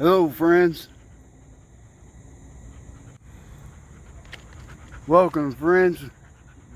Hello friends. Welcome friends.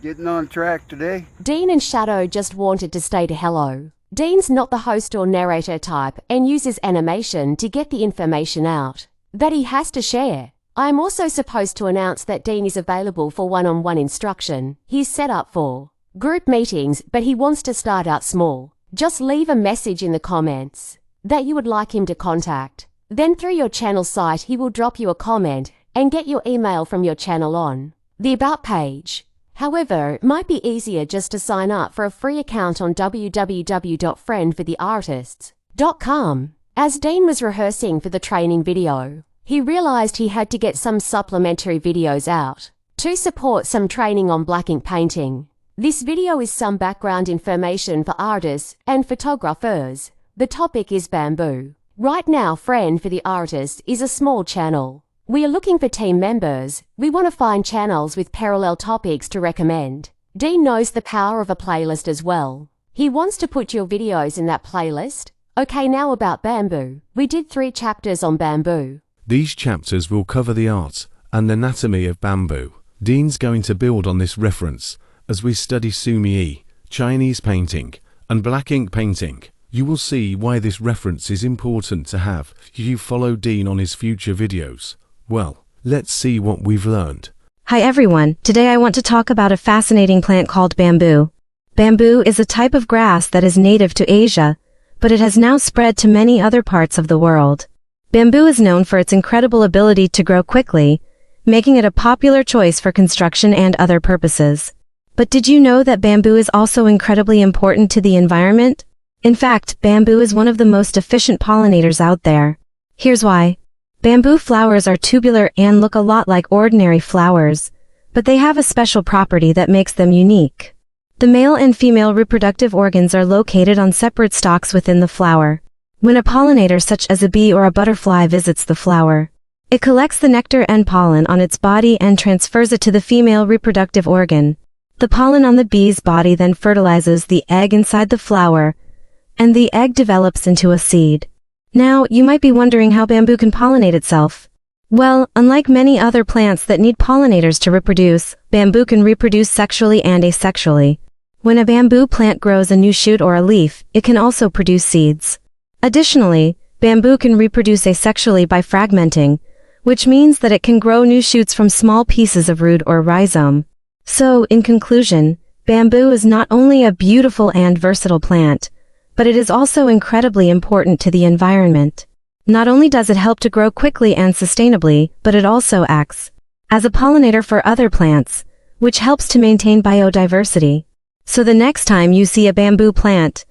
Getting on track today. Dean and Shadow just wanted to say hello. Dean's not the host or narrator type and uses animation to get the information out that he has to share. I am also supposed to announce that Dean is available for one-on-one instruction. He's set up for group meetings, but he wants to start out small. Just leave a message in the comments that you would like him to contact. Then through your channel site he will drop you a comment and get your email from your channel on the About page. However, it might be easier just to sign up for a free account on www.friendfortheartists.com. As Dean was rehearsing for the training video, he realized he had to get some supplementary videos out to support some training on black ink painting. This video is some background information for artists and photographers. The topic is bamboo. Right now, Friend for the Artist is a small channel. We are looking for team members. We want to find channels with parallel topics to recommend. Dean knows the power of a playlist as well. He wants to put your videos in that playlist. Okay, now about bamboo. We did 3 chapters on bamboo. These chapters will cover the art and anatomy of bamboo. Dean's going to build on this reference as we study sumi-e, Chinese painting, and black ink painting. You will see why this reference is important to have if you follow Dean on his future videos. Well, let's see what we've learned. Hi everyone, today I want to talk about a fascinating plant called bamboo. Bamboo is a type of grass that is native to Asia, but it has now spread to many other parts of the world. Bamboo is known for its incredible ability to grow quickly, making it a popular choice for construction and other purposes. But did you know that bamboo is also incredibly important to the environment? In fact, bamboo is one of the most efficient pollinators out there. Here's why. Bamboo flowers are tubular and look a lot like ordinary flowers, but they have a special property that makes them unique. The male and female reproductive organs are located on separate stalks within the flower. When a pollinator such as a bee or a butterfly visits the flower, it collects the nectar and pollen on its body and transfers it to the female reproductive organ. The pollen on the bee's body then fertilizes the egg inside the flower, and the egg develops into a seed. Now, you might be wondering how bamboo can pollinate itself. Well, unlike many other plants that need pollinators to reproduce, bamboo can reproduce sexually and asexually. When a bamboo plant grows a new shoot or a leaf, it can also produce seeds. Additionally, bamboo can reproduce asexually by fragmenting, which means that it can grow new shoots from small pieces of root or rhizome. So, in conclusion, bamboo is not only a beautiful and versatile plant, but it is also incredibly important to the environment. Not only does it help to grow quickly and sustainably, but it also acts as a pollinator for other plants, which helps to maintain biodiversity. So the next time you see a bamboo plant,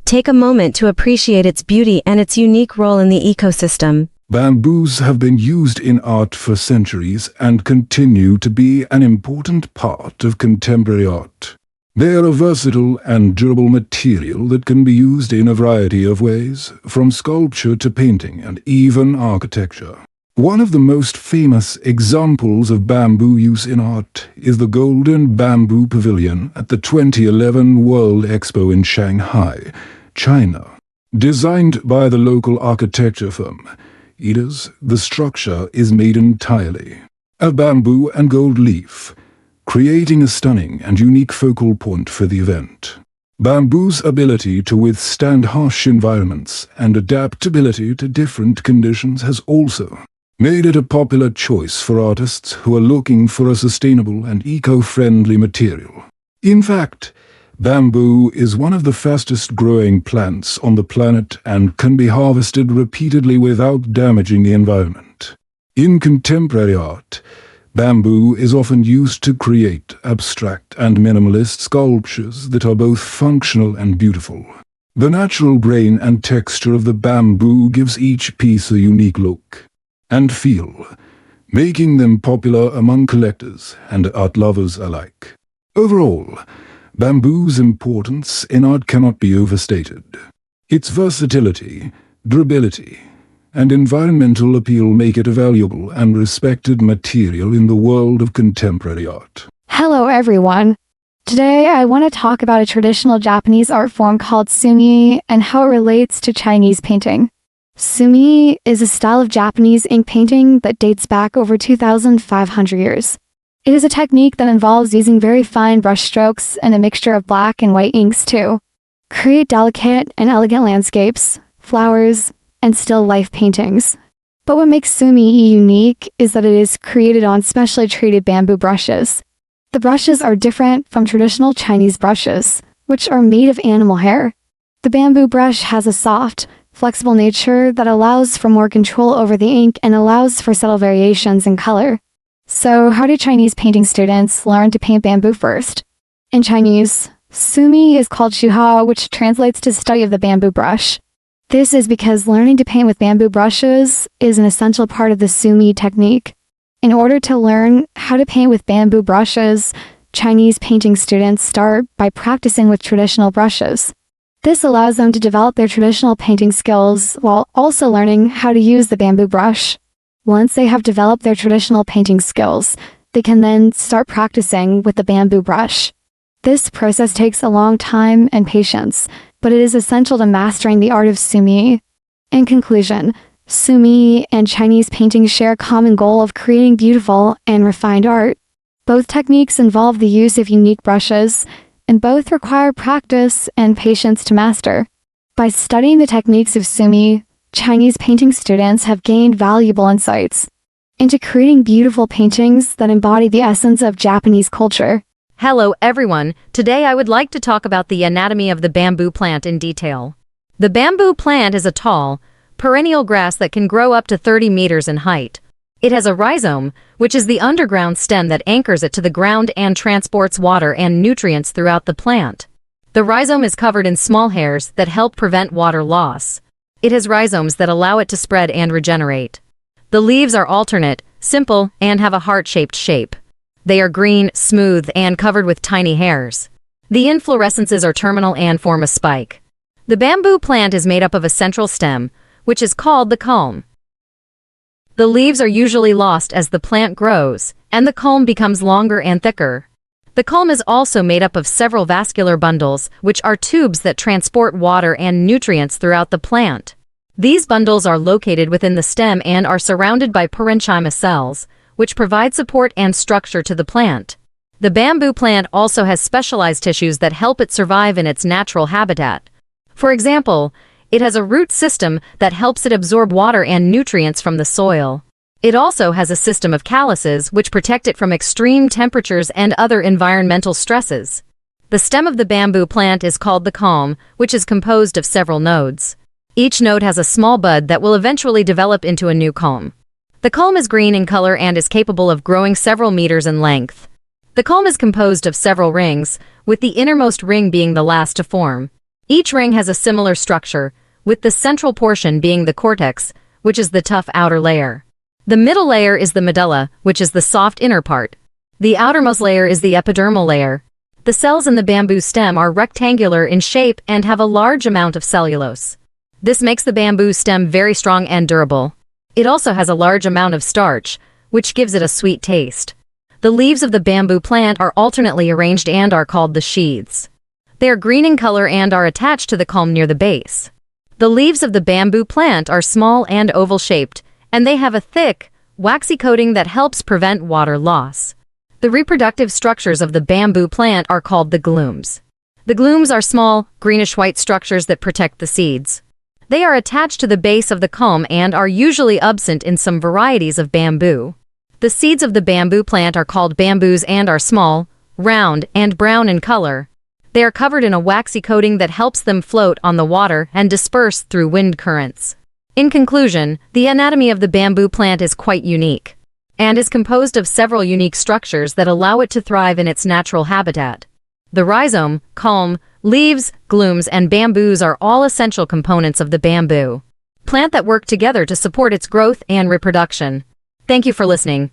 take a moment to appreciate its beauty and its unique role in the ecosystem. Bamboos have been used in art for centuries and continue to be an important part of contemporary art. They are a versatile and durable material that can be used in a variety of ways, from sculpture to painting and even architecture. One of the most famous examples of bamboo use in art is the Golden Bamboo Pavilion at the 2011 World Expo in Shanghai, China. Designed by the local architecture firm, the structure is made entirely of bamboo and gold leaf, creating a stunning and unique focal point for the event. Bamboo's ability to withstand harsh environments and adaptability to different conditions has also made it a popular choice for artists who are looking for a sustainable and eco-friendly material. In fact, bamboo is one of the fastest-growing plants on the planet and can be harvested repeatedly without damaging the environment. In contemporary art, bamboo is often used to create abstract and minimalist sculptures that are both functional and beautiful. The natural grain and texture of the bamboo gives each piece a unique look and feel, making them popular among collectors and art lovers alike. Overall, bamboo's importance in art cannot be overstated. Its versatility, durability, and environmental appeal make it a valuable and respected material in the world of contemporary art. Hello everyone. Today I want to talk about a traditional Japanese art form called sumi and how it relates to Chinese painting. Sumi is a style of Japanese ink painting that dates back over 2,500 years. It is a technique that involves using very fine brush strokes and a mixture of black and white inks to create delicate and elegant landscapes, flowers, and still life paintings. But what makes Sumi unique is that it is created on specially treated bamboo brushes. The brushes are different from traditional Chinese brushes, which are made of animal hair. The bamboo brush has a soft, flexible nature that allows for more control over the ink and allows for subtle variations in color. So, how do Chinese painting students learn to paint bamboo first? In Chinese, Sumi is called shuhao, which translates to study of the bamboo brush. This is because learning to paint with bamboo brushes is an essential part of the Sumi technique. In order to learn how to paint with bamboo brushes, Chinese painting students start by practicing with traditional brushes. This allows them to develop their traditional painting skills while also learning how to use the bamboo brush. Once they have developed their traditional painting skills, they can then start practicing with the bamboo brush. This process takes a long time and patience, but it is essential to mastering the art of Sumi. In conclusion, Sumi and Chinese painting share a common goal of creating beautiful and refined art. Both techniques involve the use of unique brushes, and both require practice and patience to master. By studying the techniques of Sumi, Chinese painting students have gained valuable insights into creating beautiful paintings that embody the essence of Japanese culture. Hello everyone, today I would like to talk about the anatomy of the bamboo plant in detail. The bamboo plant is a tall, perennial grass that can grow up to 30 meters in height. It has a rhizome, which is the underground stem that anchors it to the ground and transports water and nutrients throughout the plant. The rhizome is covered in small hairs that help prevent water loss. It has rhizomes that allow it to spread and regenerate. The leaves are alternate, simple, and have a heart-shaped shape. They are green, smooth, and covered with tiny hairs. The inflorescences are terminal and form a spike. The bamboo plant is made up of a central stem, which is called the culm. The leaves are usually lost as the plant grows, and the culm becomes longer and thicker. The culm is also made up of several vascular bundles, which are tubes that transport water and nutrients throughout the plant. These bundles are located within the stem and are surrounded by parenchyma cells, which provide support and structure to the plant. The bamboo plant also has specialized tissues that help it survive in its natural habitat. For example, it has a root system that helps it absorb water and nutrients from the soil. It also has a system of calluses which protect it from extreme temperatures and other environmental stresses. The stem of the bamboo plant is called the culm, which is composed of several nodes. Each node has a small bud that will eventually develop into a new culm. The culm is green in color and is capable of growing several meters in length. The culm is composed of several rings, with the innermost ring being the last to form. Each ring has a similar structure, with the central portion being the cortex, which is the tough outer layer. The middle layer is the medulla, which is the soft inner part. The outermost layer is the epidermal layer. The cells in the bamboo stem are rectangular in shape and have a large amount of cellulose. This makes the bamboo stem very strong and durable. It also has a large amount of starch, which gives it a sweet taste. The leaves of the bamboo plant are alternately arranged and are called the sheaths. They are green in color and are attached to the culm near the base. The leaves of the bamboo plant are small and oval-shaped, and they have a thick, waxy coating that helps prevent water loss. The reproductive structures of the bamboo plant are called the glumes. The glumes are small, greenish-white structures that protect the seeds. They are attached to the base of the culm and are usually absent in some varieties of bamboo. The seeds of the bamboo plant are called bamboos and are small, round, and brown in color. They are covered in a waxy coating that helps them float on the water and disperse through wind currents. In conclusion, the anatomy of the bamboo plant is quite unique, and is composed of several unique structures that allow it to thrive in its natural habitat. The rhizome, culm, leaves, glumes, and bamboos are all essential components of the bamboo plant that work together to support its growth and reproduction. Thank you for listening.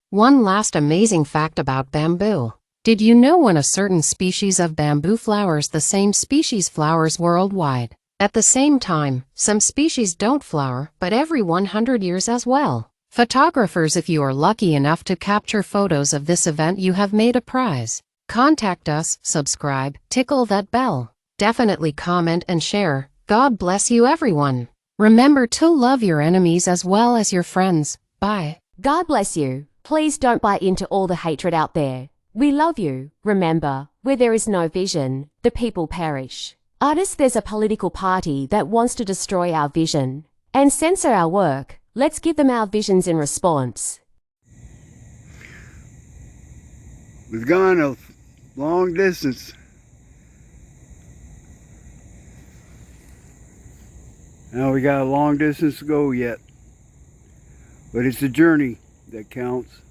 One last amazing fact about bamboo. Did you know when a certain species of bamboo flowers, the same species flowers worldwide? At the same time, some species don't flower, but every 100 years as well. Photographers, if you are lucky enough to capture photos of this event, you have made a prize. Contact us, subscribe, tickle that bell. Definitely comment and share. God bless you everyone. Remember to love your enemies as well as your friends. Bye. God bless you. Please don't buy into all the hatred out there. We love you. Remember, where there is no vision, the people perish. Artists, there's a political party that wants to destroy our vision and censor our work. Let's give them our visions in response. We've gone a long distance. Now we got a long distance to go yet. But it's the journey that counts.